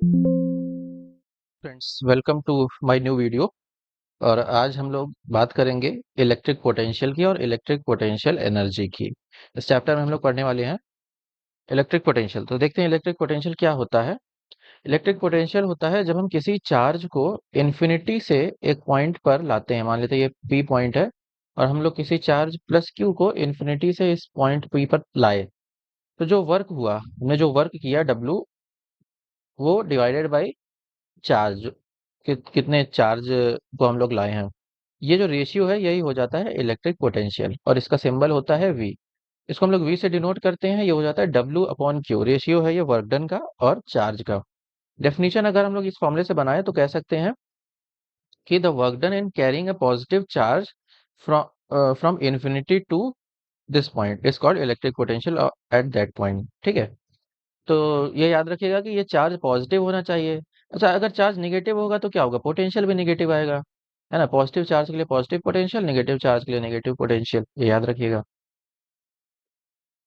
Friends, welcome to my new video. और आज हम लोग बात करेंगे इलेक्ट्रिक पोटेंशियल की और इलेक्ट्रिक पोटेंशियल एनर्जी की। इस चैप्टर में हम लोग पढ़ने वाले हैं इलेक्ट्रिक पोटेंशियल। तो देखते हैं इलेक्ट्रिक पोटेंशियल क्या होता है। इलेक्ट्रिक पोटेंशियल होता है जब हम किसी चार्ज को इन्फिनिटी से एक पॉइंट पर लाते हैं। मान लेते हैं ये पी पॉइंट है और हम लोग किसी चार्ज प्लस क्यू को इन्फिनिटी से इस पॉइंट पी पर लाए। तो जो वर्क हुआ, हमने जो वर्क किया डब्लू, वो डिवाइडेड बाई चार्ज, कितने चार्ज को हम लोग लाए हैं, ये जो रेशियो है यही हो जाता है इलेक्ट्रिक पोटेंशियल। और इसका सिंबल होता है वी। इसको हम लोग वी से डिनोट करते हैं। ये हो जाता है डब्ल्यू अपॉन क्यू। रेशियो है ये वर्क डन का और चार्ज का। डेफिनेशन अगर हम लोग इस फॉर्मूले से बनाए तो कह सकते हैं कि the work done in carrying a positive charge from infinity to this point is called electric potential at that point. ठीक है। तो ये याद रखिएगा कि ये चार्ज पॉजिटिव होना चाहिए। अच्छा, अगर चार्ज नेगेटिव होगा तो क्या होगा? पोटेंशियल भी नेगेटिव आएगा, है ना। पॉजिटिव चार्ज के लिए पॉजिटिव पोटेंशियल, नेगेटिव चार्ज के लिए नेगेटिव पोटेंशियल, ये याद रखिएगा।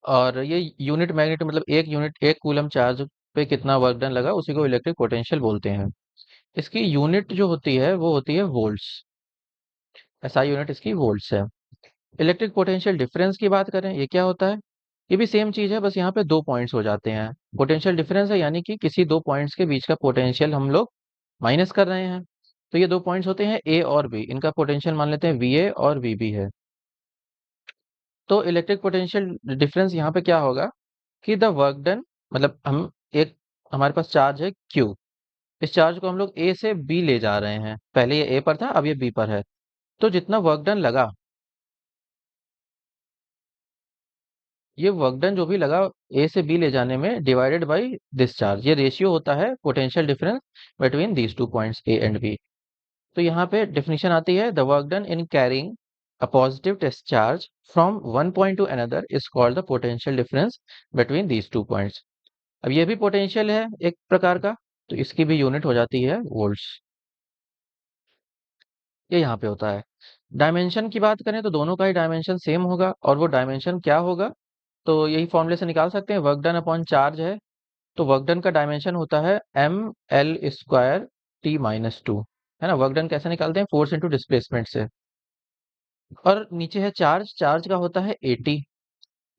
और ये यूनिट मैग्नेट मतलब एक यूनिट, एक कूलम चार्ज पे कितना वर्क डन लगा उसी को इलेक्ट्रिक पोटेंशियल बोलते हैं। इसकी यूनिट जो होती है वो होती है वोल्ट्स। एसआई यूनिट इसकी वोल्ट्स है। इलेक्ट्रिक पोटेंशियल डिफरेंस की बात करें, ये क्या होता है? ये भी सेम चीज है, बस यहाँ पे दो पॉइंट्स हो जाते हैं। पोटेंशियल डिफरेंस है यानी कि किसी दो पॉइंट्स के बीच का पोटेंशियल हम लोग माइनस कर रहे हैं। तो ये दो पॉइंट्स होते हैं ए और बी, इनका पोटेंशियल मान लेते हैं वी ए और वी बी है। तो इलेक्ट्रिक पोटेंशियल डिफरेंस यहाँ पे क्या होगा कि द वर्क डन, मतलब हम एक, हमारे पास चार्ज है क्यू। इस चार्ज को हम लोग ए से बी ले जा रहे हैं। पहले ये ए पर था, अब ये बी पर है। तो जितना वर्क डन लगा, ये वर्क डन जो भी लगा ए से बी ले जाने में, डिवाइडेड बाई दिस चार्ज, ये रेशियो होता है potential difference between these two points A and B. तो यहाँ पे डेफिनेशन आती है, the work done in carrying a positive test charge from one point to another is called the potential difference between these two points. अब ये भी potential है एक प्रकार का, तो इसकी भी यूनिट हो जाती है वोल्ट्स। ये यहाँ पे होता है। डायमेंशन की बात करें तो दोनों का ही डायमेंशन सेम होगा, और वो डायमेंशन क्या होगा तो यही फॉर्मूले से निकाल सकते हैं। वर्क डन अपॉन चार्ज है, तो वर्क डन का डायमेंशन होता है M L square T minus two, है ना। वर्क डन कैसे निकालते हैं? फोर्स इंटू डिस्प्लेसमेंट से। और नीचे है चार्ज, चार्ज का होता है एटी।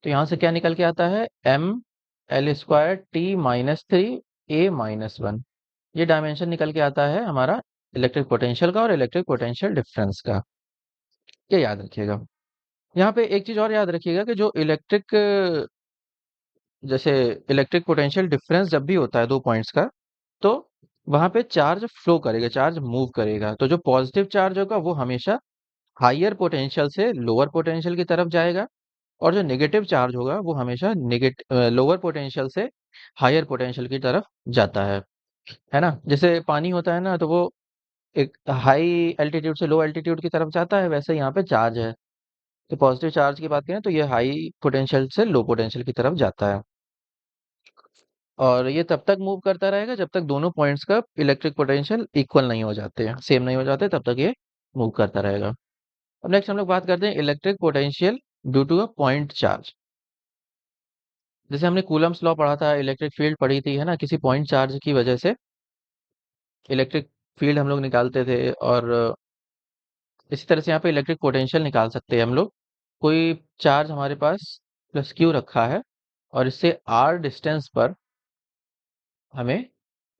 तो यहाँ से क्या निकल के आता है? M L square T minus three A minus one. ये डायमेंशन निकल के आता है हमारा इलेक्ट्रिक पोटेंशियल का और इलेक्ट्रिक पोटेंशियल डिफरेंस का। ये याद रखिएगा। यहाँ पे एक चीज और याद रखिएगा कि जो इलेक्ट्रिक, जैसे इलेक्ट्रिक पोटेंशियल डिफरेंस जब भी होता है दो पॉइंट्स का, तो वहां पे चार्ज फ्लो करेगा, चार्ज मूव करेगा। तो जो पॉजिटिव चार्ज होगा वो हमेशा हायर पोटेंशियल से लोअर पोटेंशियल की तरफ जाएगा, और जो नेगेटिव चार्ज होगा वो हमेशा लोअर पोटेंशियल से हायर पोटेंशियल की तरफ जाता है ना। जैसे पानी होता है ना, तो वो एक हाई एल्टीट्यूड से लो एल्टीट्यूड की तरफ जाता है, वैसे यहाँ पे चार्ज है। तो पॉजिटिव चार्ज की बात करें तो ये हाई पोटेंशियल से लो पोटेंशियल की तरफ जाता है। और ये तब तक मूव करता रहेगा जब तक दोनों पॉइंट्स का इलेक्ट्रिक पोटेंशियल इक्वल नहीं हो जाते हैं, सेम नहीं हो जाते, तब तक ये मूव करता रहेगा। अब नेक्स्ट हम लोग बात करते हैं electric potential due to a point charge. जैसे हमने कूलम्स लॉ पढ़ा था, इलेक्ट्रिक फील्ड पढ़ी थी, है ना। किसी पॉइंट चार्ज की वजह से इलेक्ट्रिक फील्ड हम लोग निकालते थे। और इसी तरह से यहाँ पे इलेक्ट्रिक पोटेंशियल निकाल सकते हैं हम लोग। कोई चार्ज हमारे पास प्लस क्यू रखा है, और इससे आर डिस्टेंस पर हमें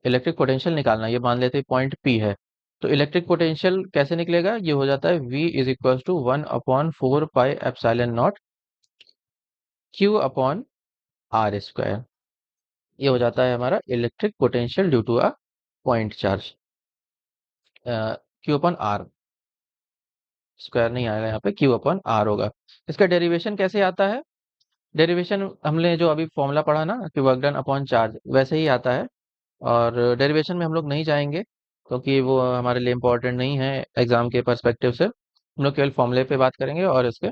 इलेक्ट्रिक पोटेंशियल निकालना है। ये मान लेते हैं पॉइंट पी है। तो इलेक्ट्रिक पोटेंशियल कैसे निकलेगा? ये हो जाता है V is equal to one upon four pi epsilon not Q upon R square. ये हो जाता है हमारा electric potential due to a point charge. Q upon R square नहीं आएगा, यहाँ पे क्यू अपॉन आर होगा। इसका डेरिवेशन कैसे आता है? डेरिवेशन हमने जो अभी फॉर्मूला पढ़ा ना कि वर्क डन अपॉन चार्ज, वैसे ही आता है। और डेरिवेशन में हम लोग नहीं जाएंगे क्योंकि वो हमारे लिए इम्पोर्टेंट नहीं है एग्जाम के पर्सपेक्टिव से। हम लोग केवल फॉर्मूले पे बात करेंगे और इसके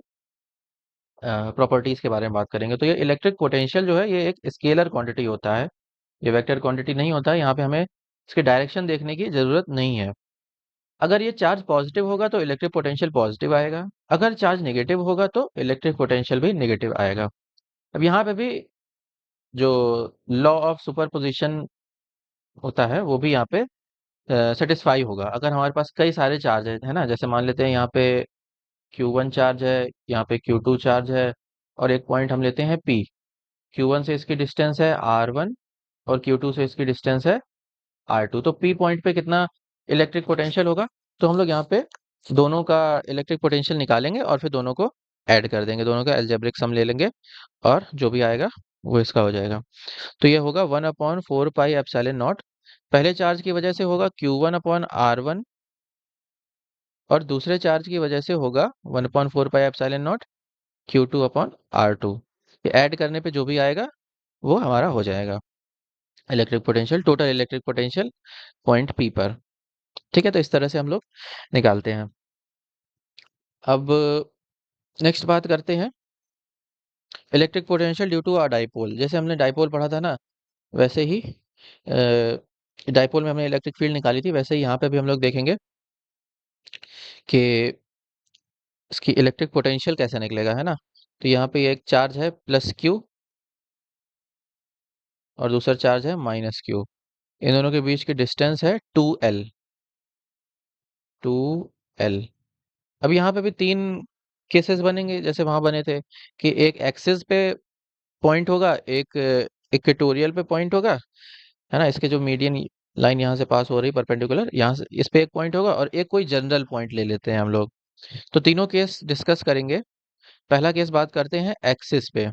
प्रॉपर्टीज के बारे में बात करेंगे। तो ये इलेक्ट्रिक पोटेंशियल जो है ये एक स्केलर क्वांटिटी होता है, ये वेक्टर क्वांटिटी नहीं होता है। यहाँ पे हमें इसके डायरेक्शन देखने की जरूरत नहीं है। अगर ये चार्ज पॉजिटिव होगा तो इलेक्ट्रिक पोटेंशियल पॉजिटिव आएगा, अगर चार्ज नेगेटिव होगा तो इलेक्ट्रिक पोटेंशियल भी नेगेटिव आएगा। अब यहाँ पे भी जो लॉ ऑफ सुपरपोजिशन होता है वो भी यहाँ पे सेटिस्फाई होगा। अगर हमारे पास कई सारे चार्ज है ना, जैसे मान लेते हैं यहाँ पे Q1 चार्ज है, यहाँ पे Q2 चार्ज है, और एक पॉइंट हम लेते हैं P। Q1 से इसकी डिस्टेंस है R1 और Q2 से इसकी डिस्टेंस है R2। तो P पॉइंट पे कितना इलेक्ट्रिक पोटेंशियल होगा? तो हम लोग यहाँ पे दोनों का इलेक्ट्रिक पोटेंशियल निकालेंगे और फिर दोनों को ऐड कर देंगे, दोनों का अलजेब्रिक सम ले लेंगे और जो भी आएगा वो इसका हो जाएगा। तो ये होगा 1/4 पाई एप्सिलॉन नॉट। पहले चार्ज की वजह से होगा Q1/R1 और दूसरे चार्ज की वजह से होगा 1/4 पाई एप्सिलॉन नॉट Q2/R2। ये ऐड करने पे जो भी आएगा वो हमारा हो जाएगा electric potential, total electric potential point P पर। ठीक है, तो इस तरह से हम लोग निकालते हैं। अब नेक्स्ट बात करते हैं electric potential due to a dipole. जैसे हमने डाइपोल पढ़ा था ना, वैसे ही डाइपोल में हमने इलेक्ट्रिक फील्ड निकाली थी, वैसे ही यहाँ पे भी हम लोग देखेंगे कि इसकी इलेक्ट्रिक पोटेंशियल कैसे निकलेगा, है ना। तो यहाँ पे एक चार्ज है +Q और दूसरा चार्ज है -Q। इन दोनों के बीच की डिस्टेंस है 2L। 2L। अब यहाँ पे भी तीन केसेस बनेंगे जैसे वहां बने थे, कि एक एक्सिस पे पॉइंट होगा, एक इक्वेटोरियल पे पॉइंट होगा, है ना। इसके जो मीडियन लाइन यहाँ से पास हो रही परपेंडिकुलर, यहाँ से इस पे एक पॉइंट होगा, और एक कोई जनरल पॉइंट ले लेते हैं हम लोग। तो तीनों केस डिस्कस करेंगे। पहला केस बात करते हैं एक्सिस पे।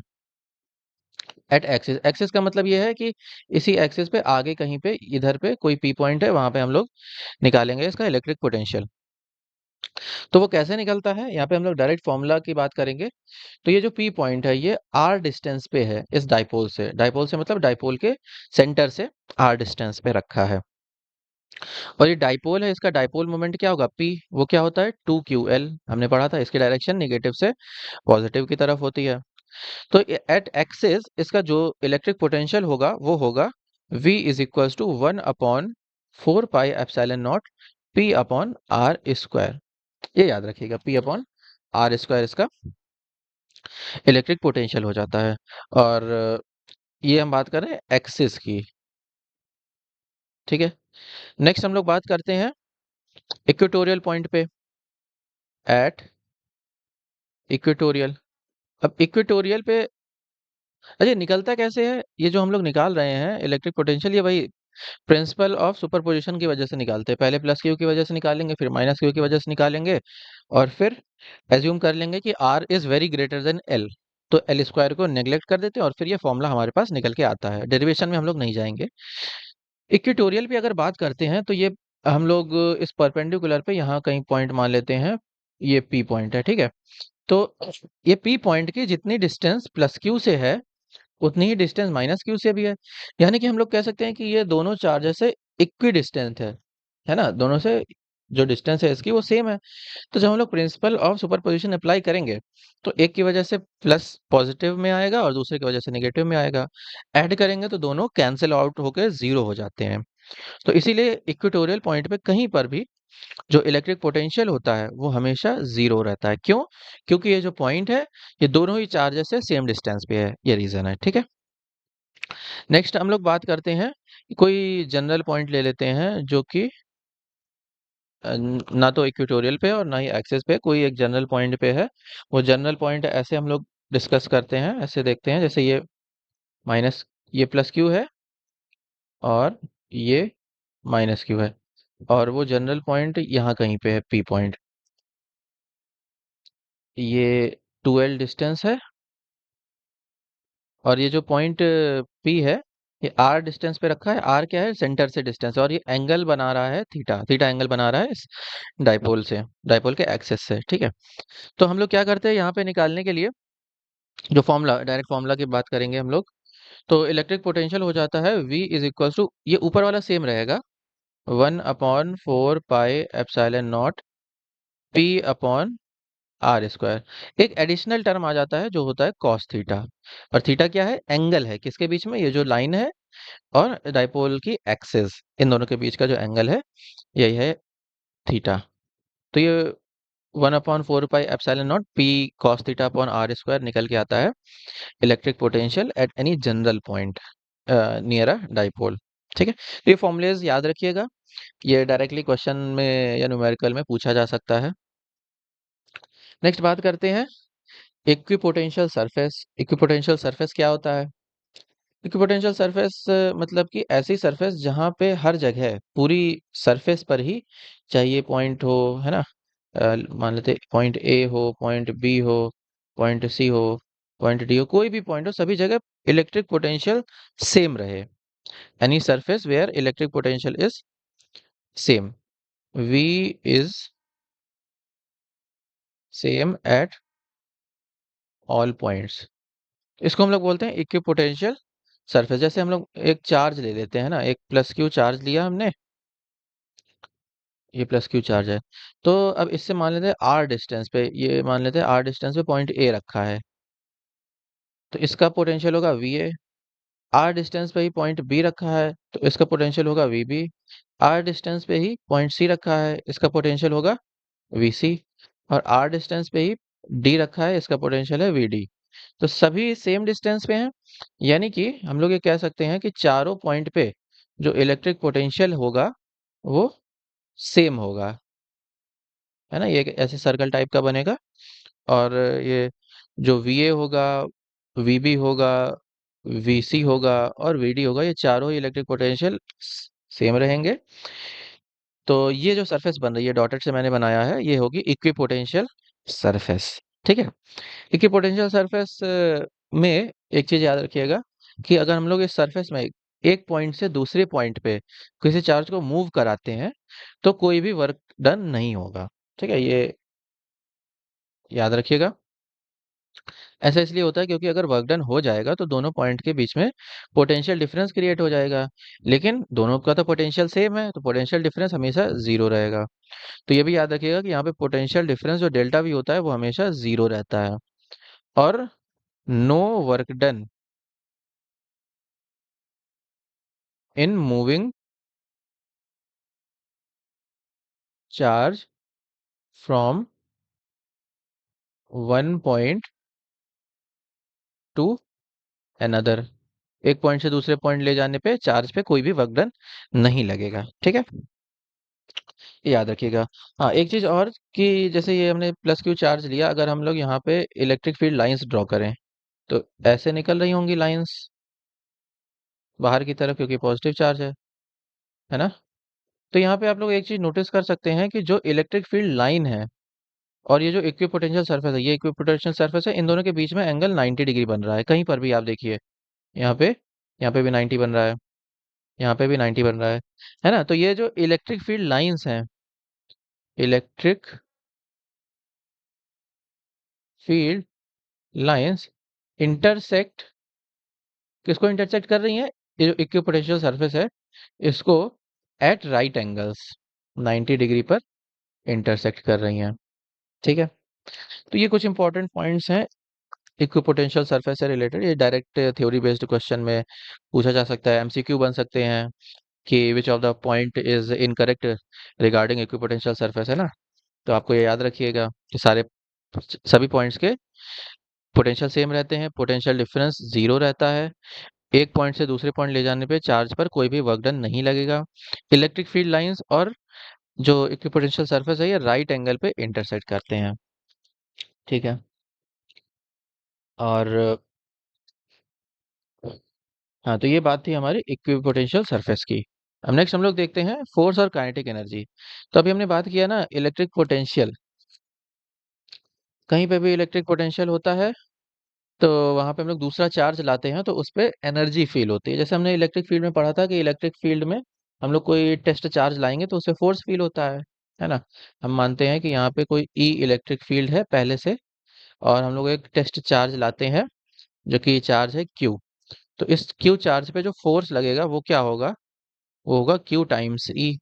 एट एक्सिस, एक्सिस का मतलब ये है कि इसी एक्सिस पे आगे कहीं पे इधर पे कोई पी पॉइंट है, वहां पे हम लोग निकालेंगे इसका इलेक्ट्रिक पोटेंशियल। तो वो कैसे निकलता है, यहाँ पे हम लोग डायरेक्ट फॉर्मूला की बात करेंगे। तो ये जो पी पॉइंट है ये आर डिस्टेंस पे है इस डाइपोल से। डाइपोल से मतलब डाइपोल के सेंटर से आर डिस्टेंस पे रखा है। और ये डाइपोल है, इसका डाइपोल मोमेंट क्या होगा, पी। वो क्या होता है 2QL, हमने पढ़ा था। इसकी डायरेक्शन नेगेटिव से पॉजिटिव की तरफ होती है। तो एट एक्सिस इसका जो इलेक्ट्रिक पोटेंशियल होगा वो होगा V is equals to 1/4 pi epsilon not P/R²। ये याद रखिएगा, P/R² इसका इलेक्ट्रिक पोटेंशियल हो जाता है। और ये हम बात कर रहे हैं एक्सिस की। ठीक है, नेक्स्ट हम लोग बात करते हैं इक्वेटोरियल पॉइंट पे। एट इक्वेटोरियल, अब इक्वेटोरियल पे अजय निकलता कैसे है, ये जो हम लोग निकाल रहे हैं इलेक्ट्रिक पोटेंशियल, ये वही प्रिंसिपल ऑफ सुपरपोजिशन की वजह से निकालते हैं। पहले +Q की वजह से निकालेंगे, फिर -Q की वजह से निकालेंगे, और फिर एज्यूम कर लेंगे कि R is very greater than L। तो L² को नेग्लेक्ट कर देते हैं और फिर ये फॉर्मूला हमारे पास निकल के आता है। डेरिवेशन में हम लोग नहीं जाएंगे। इक्वेटोरियल पे अगर बात करते हैं तो ये हम लोग इस परपेंडिकुलर पे यहाँ कहीं पॉइंट मान लेते हैं, ये P पॉइंट है। ठीक है, तो ये P पॉइंट की जितनी डिस्टेंस +Q से है उतनी ही डिस्टेंस -Q से भी है। यानी कि हम लोग कह सकते हैं कि ये दोनों चार्जेस से इक्वी डिस्टेंस है ना। दोनों से जो डिस्टेंस है इसकी वो सेम है। तो जब हम लोग प्रिंसिपल ऑफ सुपरपोजिशन अप्लाई करेंगे तो एक की वजह से प्लस पॉजिटिव में आएगा और दूसरे की वजह से नेगेटिव में आएगा। ऐड करेंगे तो दोनों कैंसिल आउट होकर जीरो हो जाते हैं। तो इसीलिए इक्वेटोरियल पॉइंट पे कहीं पर भी जो इलेक्ट्रिक पोटेंशियल होता है वो हमेशा जीरो रहता है। क्यों? क्योंकि ये जो पॉइंट है ये दोनों ही चार्जेस से सेम डिस्टेंस पे है, ये रीजन है। ठीक है, नेक्स्ट हम लोग बात करते हैं कोई जनरल पॉइंट ले लेते हैं जो कि ना तो इक्वेटोरियल पे और ना ही एक्सिस पे, कोई एक जनरल पॉइंट पे है। वो जनरल पॉइंट ऐसे हम लोग डिस्कस करते हैं, ऐसे देखते हैं जैसे माइनस ये +Q है और ये -Q है, और वो जनरल पॉइंट यहाँ कहीं पे है P पॉइंट। ये 2L डिस्टेंस है और ये जो पॉइंट P है ये R डिस्टेंस पे रखा है। R क्या है, सेंटर से डिस्टेंस, और ये एंगल बना रहा है थीटा। थीटा एंगल बना रहा है इस डाइपोल से, डाइपोल के एक्सिस से। ठीक है, तो हम लोग क्या करते हैं यहाँ पे निकालने के लिए जो फॉर्मूला, डायरेक्ट फॉर्मूला की बात करेंगे हम लोग। तो इलेक्ट्रिक पोटेंशियल हो जाता है V इज इक्वल टू, ये ऊपर वाला सेम रहेगा, 1/4 पाई एप्सिलॉन नॉट P/R²। एक एडिशनल टर्म आ जाता है जो होता है कॉस थीटा। और थीटा क्या है, एंगल है किसके बीच में, ये जो लाइन है और डाइपोल की एक्सिस, इन दोनों के बीच का जो एंगल है यही है थीटा। तो ये 1/4 pi epsilon not P cos theta upon R² निकल के आता है electric potential at any general point near a dipole. ठीक है, तो ये फॉर्मूलेज याद रखिएगा, ये डायरेक्टली क्वेश्चन में या न्यूमेरिकल में पूछा जा सकता है। नेक्स्ट बात करते हैं इक्विपोटेंशियल सरफेस। इक्विपोटेंशियल सरफेस क्या होता है? इक्विपोटेंशियल सरफेस मतलब कि ऐसी सरफेस जहाँ पे हर जगह पूरी सरफेस पर ही, चाहिए पॉइंट हो, है ना, मान लेते पॉइंट ए हो, पॉइंट बी हो, पॉइंट सी हो, पॉइंट डी हो, कोई भी पॉइंट हो, सभी जगह इलेक्ट्रिक पोटेंशियल सेम रहे। Any surface where electric potential is same, V is same at all points, इसको हम लोग बोलते हैं इक्विपोटेंशियल सरफेस। जैसे हम लोग एक चार्ज ले लेते हैं ना, एक प्लस क्यू चार्ज लिया हमने, ये प्लस क्यू चार्ज है, तो अब इससे मान लेते हैं आर डिस्टेंस पे, ये मान लेते हैं आर डिस्टेंस पे पॉइंट ए रखा है, तो इसका पोटेंशियल होगा वी ए। आर डिस्टेंस पे ही पॉइंट बी रखा है, तो इसका पोटेंशियल होगा वी बी। आर डिस्टेंस पे ही पॉइंट सी रखा है, इसका पोटेंशियल होगा वी सी। और आर डिस्टेंस पे ही डी रखा है, इसका पोटेंशियल है वी डी। तो सभी सेम डिस्टेंस पे हैं, यानी कि हम लोग ये कह सकते हैं कि चारों पॉइंट पे जो इलेक्ट्रिक पोटेंशियल होगा वो सेम होगा, है ना, ये एक ऐसे सर्कल टाइप का बनेगा। और ये जो वी ए होगा, वी बी होगा, वी सी होगा और वी डी होगा, ये चारों ही इलेक्ट्रिक पोटेंशियल सेम रहेंगे। तो ये जो सरफेस बन रही है डॉटेड से मैंने बनाया है, ये होगी इक्विपोटेंशियल सरफेस। ठीक है, इक्विपोटेंशियल सरफेस में एक चीज याद रखिएगा कि अगर हम लोग इस सरफेस में एक पॉइंट से दूसरे पॉइंट पे किसी चार्ज को मूव कराते हैं तो कोई भी वर्क डन नहीं होगा। ठीक है, ये याद रखिएगा। ऐसा इसलिए होता है क्योंकि अगर वर्क डन हो जाएगा तो दोनों पॉइंट के बीच में पोटेंशियल डिफरेंस क्रिएट हो जाएगा, लेकिन दोनों का तो पोटेंशियल सेम है, तो पोटेंशियल डिफरेंस हमेशा जीरो रहेगा। तो ये भी याद रखिएगा कि यहाँ पे पोटेंशियल डिफरेंस जो डेल्टा वी होता है वो हमेशा जीरो रहता है। और no work done in moving charge from one point to another, एक पॉइंट से दूसरे पॉइंट ले जाने पे चार्ज पे कोई भी वर्क डन नहीं लगेगा। ठीक है, ये याद रखिएगा। हाँ, एक चीज और कि जैसे ये हमने प्लस क्यू चार्ज लिया, अगर हम लोग यहाँ पे इलेक्ट्रिक फील्ड लाइंस ड्रॉ करें तो ऐसे निकल रही होंगी लाइंस बाहर की तरफ, क्योंकि पॉजिटिव चार्ज है ना। तो यहाँ पे आप लोग एक चीज नोटिस कर सकते हैं कि जो इलेक्ट्रिक फील्ड लाइन है और ये जो इक्विपोटेंशियल सरफेस है, ये इक्विपोटेंशियल सरफेस है, इन दोनों के बीच में एंगल 90 डिग्री बन रहा है। कहीं पर भी आप देखिए, यहाँ पे यहाँ पे भी 90 बन रहा है, यहाँ पे भी 90 बन रहा है ना। तो ये जो इलेक्ट्रिक फील्ड लाइंस हैं, इलेक्ट्रिक फील्ड लाइंस इंटरसेक्ट, किसको इंटरसेक्ट कर रही हैं? ये जो इक्विपोटेंशियल सरफेस है इसको एट राइट एंगल्स 90 डिग्री पर इंटरसेक्ट कर रही हैं। ठीक है, तो ये कुछ इंपॉर्टेंट पॉइंट्स हैं इक्विपोटेंशियल सरफेस से रिलेटेड। ये डायरेक्ट थ्योरी बेस्ड क्वेश्चन में पूछा जा सकता है, एमसीक्यू बन सकते हैं कि which of the point is incorrect regarding equipotential surface, है ना। तो आपको ये याद रखिएगा कि सारे सभी पॉइंट्स के पोटेंशियल सेम रहते हैं, पोटेंशियल डिफरेंस जीरो रहता है, एक पॉइंट से दूसरे पॉइंट ले जाने पे चार्ज पर कोई भी वर्क डन नहीं लगेगा, इलेक्ट्रिक फील्ड लाइंस और जो इक्विपोटेंशियल सरफेस है ये राइट एंगल पे इंटरसेक्ट करते हैं। ठीक है, और हाँ, तो ये बात थी हमारी इक्विपोटेंशियल सरफेस की। अब नेक्स्ट हम लोग देखते हैं फोर्स और काइनेटिक एनर्जी। तो अभी हमने बात किया ना इलेक्ट्रिक पोटेंशियल, कहीं पे भी इलेक्ट्रिक पोटेंशियल होता है तो वहां पे हम लोग दूसरा चार्ज लाते हैं तो उस पे एनर्जी फील होती है। जैसे हमने इलेक्ट्रिक फील्ड में पढ़ा था कि इलेक्ट्रिक फील्ड में हम लोग कोई टेस्ट चार्ज लाएंगे तो उससे फोर्स फील होता है ना। हम मानते हैं कि यहाँ पे कोई ई इलेक्ट्रिक फील्ड है पहले से, और हम लोग एक टेस्ट चार्ज लाते हैं जो कि चार्ज है क्यू। तो इस क्यू चार्ज पे जो फोर्स लगेगा वो क्या होगा? वो होगा क्यू टाइम्स ई,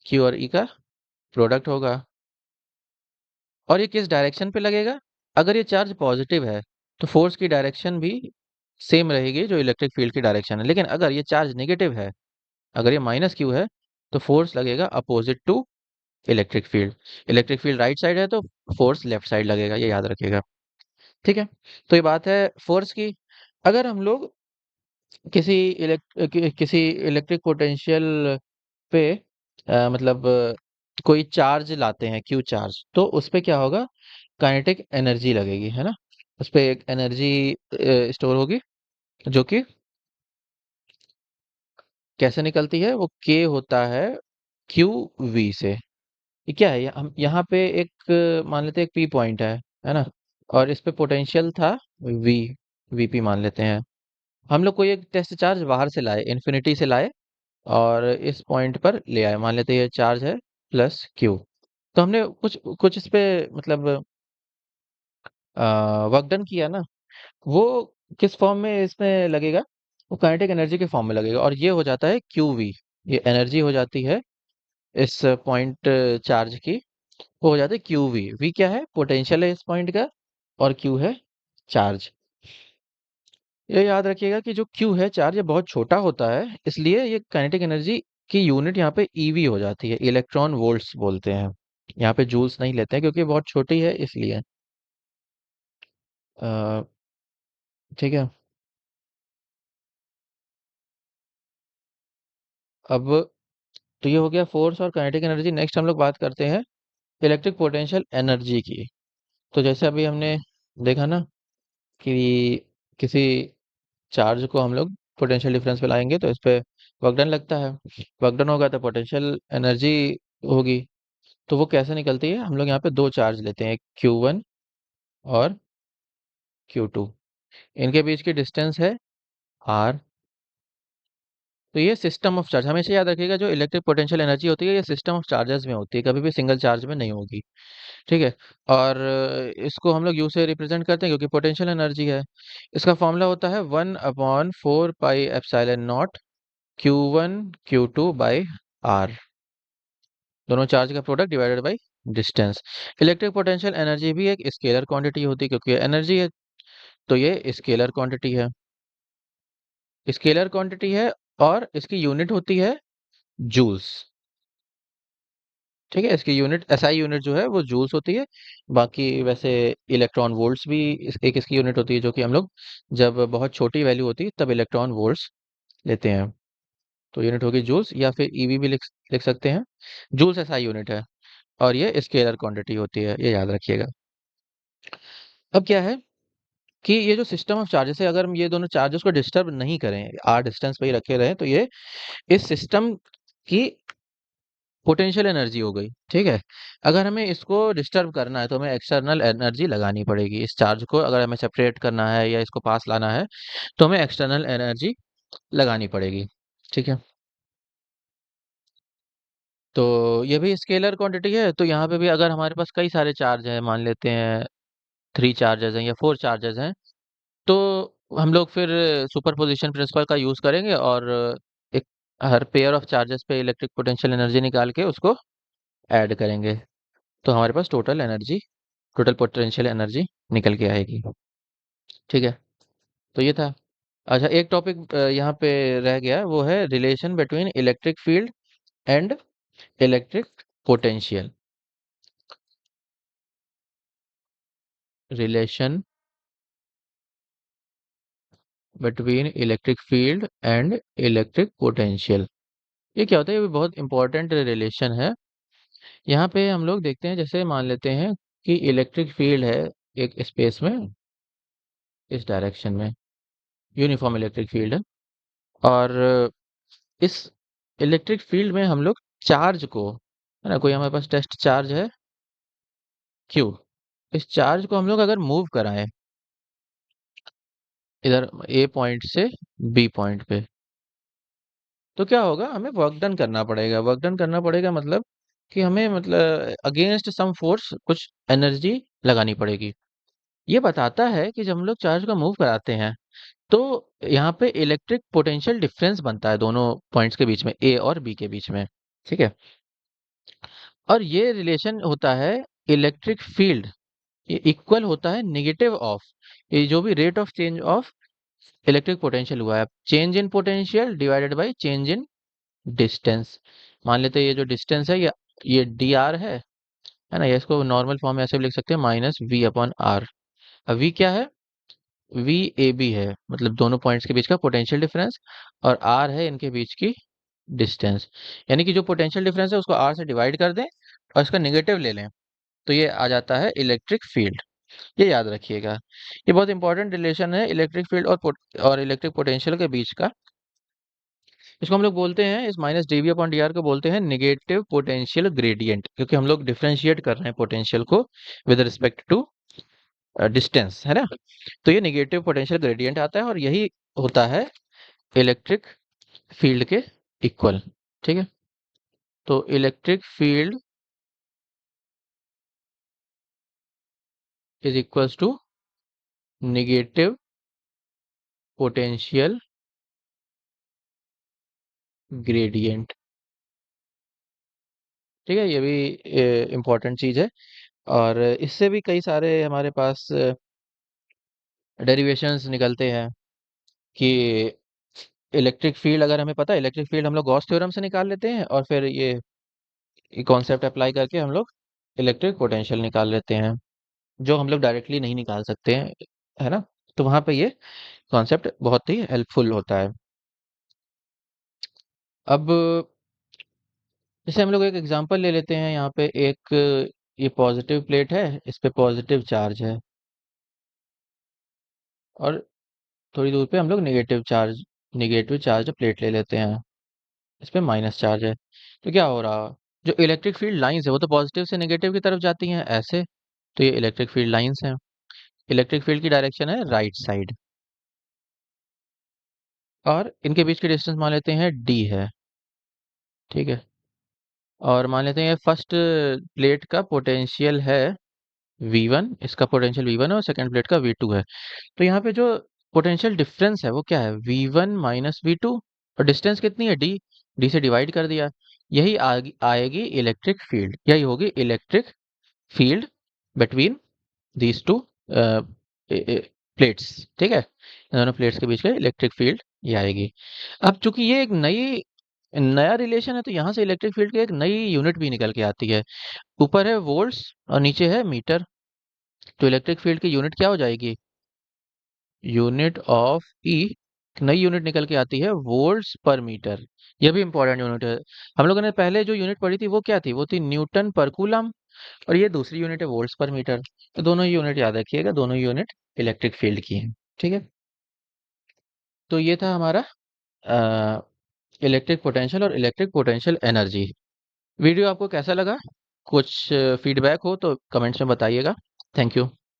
क्यू और ई का प्रोडक्ट होगा। और ये किस डायरेक्शन पे लगेगा? अगर ये चार्ज पॉजिटिव है तो फोर्स की डायरेक्शन भी सेम रहेगी जो इलेक्ट्रिक फील्ड की डायरेक्शन है, लेकिन अगर ये चार्ज नेगेटिव है, अगर ये माइनस क्यू है, तो फोर्स लगेगा opposite to electric field. Electric field right side है तो फोर्स लेफ्ट साइड लगेगा, ये याद रखिएगा। ठीक है, तो ये बात है फोर्स की। अगर हम लोग किसी इलेक्ट्रिक पोटेंशियल पे मतलब कोई चार्ज लाते हैं, क्यू चार्ज, तो उस पे क्या होगा, काइनेटिक एनर्जी लगेगी, है ना। उस पे एक एनर्जी स्टोर होगी, जो कि कैसे निकलती है, वो के होता है क्यू वी से। ये क्या है, हम यहाँ पे एक मान लेते हैं, एक पी पॉइंट है ना। और इस पे पोटेंशियल था वी, वीपी मान लेते हैं। हम लोग कोई एक टेस्ट चार्ज बाहर से लाए, इन्फिनिटी से लाए, और इस पॉइंट पर ले आए, मान लेते हैं ये चार्ज है प्लस क्यू। तो हमने कुछ कुछ इस पे मतलब वर्क डन किया ना, वो किस फॉर्म में इसमें लगेगा, वो काइनेटिक एनर्जी के फॉर्म में लगेगा, और ये हो जाता है क्यू वी। ये एनर्जी हो जाती है इस पॉइंट चार्ज की, वो हो जाता है क्यू वी। वी क्या है, पोटेंशियल है इस पॉइंट का, और क्यू है चार्ज। ये याद रखिएगा कि जो क्यू है चार्ज, ये बहुत छोटा होता है, इसलिए ये काइनेटिक एनर्जी की यूनिट यहाँ पे ईवी हो जाती है, इलेक्ट्रॉन वोल्ट्स बोलते हैं। यहाँ पे जूल्स नहीं लेते हैं, क्योंकि बहुत छोटी है इसलिए। अ, ठीक है। अब तो ये हो गया फोर्स और काइनेटिक एनर्जी। नेक्स्ट हम लोग बात करते हैं इलेक्ट्रिक पोटेंशियल एनर्जी की। तो जैसे अभी हमने देखा ना कि किसी चार्ज को हम लोग पोटेंशियल डिफरेंस पे लाएंगे तो इस पे वर्क डन लगता है। वर्क डन होगा तो पोटेंशियल एनर्जी होगी। तो वो कैसे निकलती है, हम लोग यहाँ पे दो चार्ज लेते हैं, Q1 और Q2। इनके बीच की डिस्टेंस है R। तो ये सिस्टम ऑफ चार्ज, हमेशा याद रखिएगा, जो इलेक्ट्रिक पोटेंशियल एनर्जी होती है ये सिस्टम ऑफ चार्जेस में होती है, कभी भी सिंगल चार्ज में नहीं होगी। ठीक है। और इसको हम लोग यू से रिप्रेजेंट करते हैं, क्योंकि पोटेंशियल एनर्जी है। इसका फॉर्मूला होता है 1/4 pi epsilon not Q1 Q2/R, दोनों चार्ज का product divided by distance. Electric potential energy भी एक स्केलर क्वांटिटी होती है, क्योंकि एनर्जी है, तो ये स्केलर क्वांटिटी है। स्केलर क्वांटिटी है, और इसकी यूनिट होती है जूल्स। ठीक है, इसकी यूनिट एसआई यूनिट जो है वो जूल्स होती है। बाकी वैसे इलेक्ट्रॉन वोल्ट्स भी एक इसकी यूनिट होती है, जो कि हम लोग जब बहुत छोटी वैल्यू होती है तब इलेक्ट्रॉन वोल्ट्स लेते हैं। तो यूनिट होगी जूल्स, या फिर ईवी भी लिख लिख सकते हैं। जूल्स एसआई यूनिट है, और ये स्केलर क्वांटिटी होती है, ये याद रखिएगा। अब क्या है कि ये जो सिस्टम ऑफ चार्जेस है, अगर हम ये दोनों चार्जेस को डिस्टर्ब नहीं करें, आर डिस्टेंस पे ही रखे रहें, तो ये इस सिस्टम की पोटेंशियल एनर्जी हो गई। ठीक है। अगर हमें इसको डिस्टर्ब करना है तो हमें एक्सटर्नल एनर्जी लगानी पड़ेगी। इस चार्ज को अगर हमें सेपरेट करना है या इसको पास लाना है, तो हमें एक्सटर्नल एनर्जी लगानी पड़ेगी। ठीक है। तो ये भी स्केलर क्वांटिटी है, तो यहाँ पे भी अगर हमारे पास कई सारे चार्ज हैं, मान लेते हैं 3 चार्जेस हैं या 4 चार्जेस हैं, तो हम लोग फिर सुपरपोजिशन प्रिंसिपल का यूज करेंगे, और एक हर पेयर ऑफ चार्जेस पे इलेक्ट्रिक पोटेंशियल एनर्जी निकाल के उसको ऐड करेंगे। तो हमारे पास टोटल पोटेंशियल एनर्जी निकल के आएगी। ठीक है। तो ये था। अच्छा, एक टॉपिक यहाँ पे रह गया, वो है relation between electric field and electric potential. Relation between electric field and electric potential, ये क्या होता है, ये भी बहुत इंपॉर्टेंट रिलेशन है। यहाँ पे हम लोग देखते हैं, जैसे मान लेते हैं कि इलेक्ट्रिक फील्ड है एक स्पेस में, इस डायरेक्शन में यूनिफॉर्म इलेक्ट्रिक फील्ड है, और इस इलेक्ट्रिक फील्ड में हम लोग चार्ज को, है ना, कोई हमारे पास टेस्ट चार्ज है क्यू, इस चार्ज को हम लोग अगर मूव कराएं इधर ए पॉइंट से बी पॉइंट पे, तो क्या होगा, हमें वर्क डन करना पड़ेगा। वर्क डन करना पड़ेगा मतलब कि हमें मतलब अगेंस्ट सम फोर्स कुछ एनर्जी लगानी पड़ेगी। ये बताता है कि जब हम लोग चार्ज को मूव कराते हैं, तो यहाँ पे इलेक्ट्रिक पोटेंशियल डिफरेंस बनता है दोनों पॉइंट्स के बीच में, ए और बी के बीच में। ठीक है। और ये रिलेशन होता है इलेक्ट्रिक फील्ड, ये इक्वल होता है नेगेटिव ऑफ, ये जो भी rate of change of electric potential हुआ है, change in potential divided by change in distance. मान लेते हैं ये जो डिस्टेंस है, ये डी आर है ना, ये इसको नॉर्मल फॉर्म में ऐसे भी लिख सकते हैं, -V/R। अब V क्या है, वी ए बी है, मतलब दोनों पॉइंट्स के बीच का पोटेंशियल डिफरेंस, और आर है इनके बीच की डिस्टेंस। यानी कि जो पोटेंशियल डिफरेंस है उसको आर से डिवाइड कर दें और इसका नेगेटिव ले लें, तो ये आ जाता है इलेक्ट्रिक फील्ड। ये याद रखिएगा, ये बहुत इंपॉर्टेंट रिलेशन है इलेक्ट्रिक फील्ड और इलेक्ट्रिक पोटेंशियल के बीच का। इसको हम लोग बोलते हैं, इस minus D V upon D R को बोलते हैं निगेटिव पोटेंशियल ग्रेडियंट, क्योंकि हम लोग डिफरेंशिएट कर रहे हैं पोटेंशियल को विद रिस्पेक्ट टू डिस्टेंस, है ना। तो ये निगेटिव पोटेंशियल ग्रेडियंट आता है और यही होता है इलेक्ट्रिक फील्ड के इक्वल। ठीक है, तो electric field is equals to negative potential gradient. ठीक है, ये भी इम्पोर्टेंट चीज है, और इससे भी कई सारे हमारे पास डेरिवेशंस निकलते हैं कि इलेक्ट्रिक फील्ड, अगर हमें पता है इलेक्ट्रिक फील्ड, हम लोग गॉस थ्योरम से निकाल लेते हैं और फिर ये कॉन्सेप्ट अप्लाई करके हम लोग इलेक्ट्रिक पोटेंशियल निकाल लेते हैं, जो हम लोग डायरेक्टली नहीं निकाल सकते हैं, है ना। तो वहां पे ये कॉन्सेप्ट बहुत ही हेल्पफुल होता है। अब जैसे हम लोग एक एग्जांपल ले लेते हैं, यहाँ पे एक ये पॉजिटिव प्लेट है, इस पे पॉजिटिव चार्ज है, और थोड़ी दूर पे हम लोग निगेटिव चार्ज प्लेट ले लेते हैं, इस पे माइनस चार्ज है। तो क्या हो रहा, जो इलेक्ट्रिक फील्ड लाइंस है वो तो पॉजिटिव से नेगेटिव की तरफ जाती हैं ऐसे, तो ये इलेक्ट्रिक फील्ड लाइंस हैं। इलेक्ट्रिक फील्ड की डायरेक्शन है राइट साइड, और इनके बीच की डिस्टेंस मान लेते हैं डी है। ठीक है, और मान लेते हैं फर्स्ट प्लेट का पोटेंशियल है V1, इसका पोटेंशियल V1 है और सेकंड प्लेट का V2 है। तो यहाँ पे जो पोटेंशियल डिफरेंस है वो क्या है, V1 माइनस V2, और डिस्टेंस कितनी है डी, डी से डिवाइड कर दिया। यही आएगी इलेक्ट्रिक फील्ड, यही होगी electric field between these to plates. ठीक है, इन दोनों प्लेट्स के बीच का इलेक्ट्रिक फील्ड ये आएगी। अब चूंकि ये एक नया रिलेशन है, तो यहाँ से इलेक्ट्रिक फील्ड की एक नई यूनिट भी निकल के आती है। ऊपर है वोल्ट्स और नीचे है मीटर, तो इलेक्ट्रिक फील्ड की यूनिट क्या हो जाएगी, यूनिट ऑफ ई, नई यूनिट निकल के आती है वोल्ट्स पर मीटर। यह भी इंपॉर्टेंट यूनिट है। हम लोगों ने पहले जो यूनिट पढ़ी थी वो क्या थी, वो थी न्यूटन पर कूलम, और ये दूसरी यूनिट है वोल्ट्स पर मीटर। तो दोनों ही यूनिट याद रखिएगा, दोनों ही यूनिट इलेक्ट्रिक फील्ड की हैं। ठीक है, तो ये था हमारा इलेक्ट्रिक पोटेंशियल और इलेक्ट्रिक पोटेंशियल एनर्जी। वीडियो आपको कैसा लगा, कुछ फीडबैक हो तो कमेंट्स में बताइएगा। Thank you.